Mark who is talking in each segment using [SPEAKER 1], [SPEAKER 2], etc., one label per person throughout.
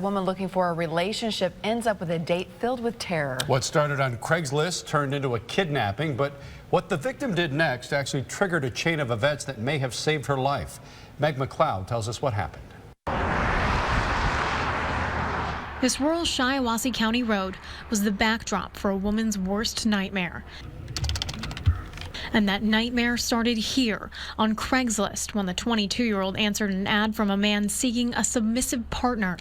[SPEAKER 1] woman looking for a relationship ends up with a date filled with terror.
[SPEAKER 2] What started on Craigslist turned into a kidnapping, but what the victim did next actually triggered a chain of events that may have saved her life. Meg McLeod tells us what happened.
[SPEAKER 3] This rural Shiawassee County road was the backdrop for a woman's worst nightmare. And that nightmare started here on Craigslist when the 22-year-old answered an ad from a man seeking a submissive partner.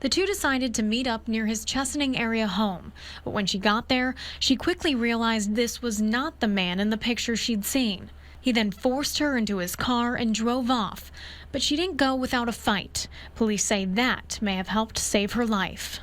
[SPEAKER 3] The two decided to meet up near his Chesaning area home, but when she got there, she quickly realized this was not the man in the picture she'd seen. He then forced her into his car and drove off, but she didn't go without a fight. Police say that may have helped save her life.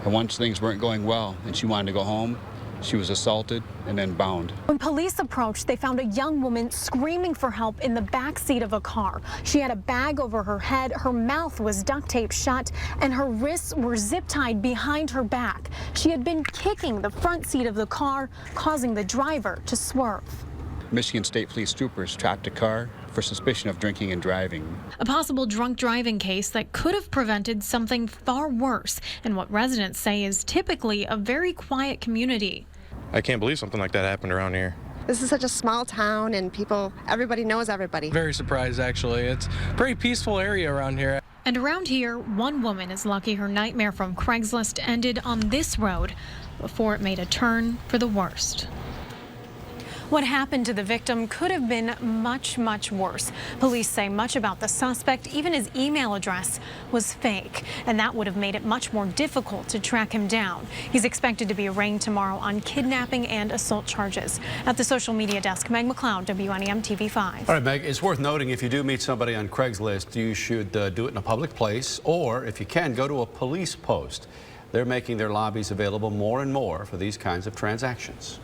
[SPEAKER 4] And once things weren't going well and she wanted to go home, she was assaulted and then bound.
[SPEAKER 5] When police approached, they found a young woman screaming for help in the back seat of a car. She had a bag over her head, her mouth was duct taped shut, and her wrists were zip tied behind her back. She had been kicking the front seat of the car, causing the driver to swerve.
[SPEAKER 4] Michigan State Police troopers tracked a car for suspicion of drinking and driving.
[SPEAKER 3] A possible drunk driving case that could have prevented something far worse in what residents say is typically a very quiet community.
[SPEAKER 6] I can't believe something like that happened around here.
[SPEAKER 7] This is such a small town and everybody knows everybody.
[SPEAKER 8] Very surprised, actually. It's a pretty peaceful area around here.
[SPEAKER 3] And around here, one woman is lucky her nightmare from Craigslist ended on this road before it made a turn for the worst. What happened to the victim could have been much, much worse. Police say much about the suspect, even his email address, was fake, and that would have made it much more difficult to track him down. He's expected to be arraigned tomorrow on kidnapping and assault charges. At the social media desk, Meg McLeod, WNEM TV5.
[SPEAKER 2] All right, Meg, it's worth noting if you do meet somebody on Craigslist, you should do it in a public place, or if you can, go to a police post. They're making their lobbies available more and more for these kinds of transactions.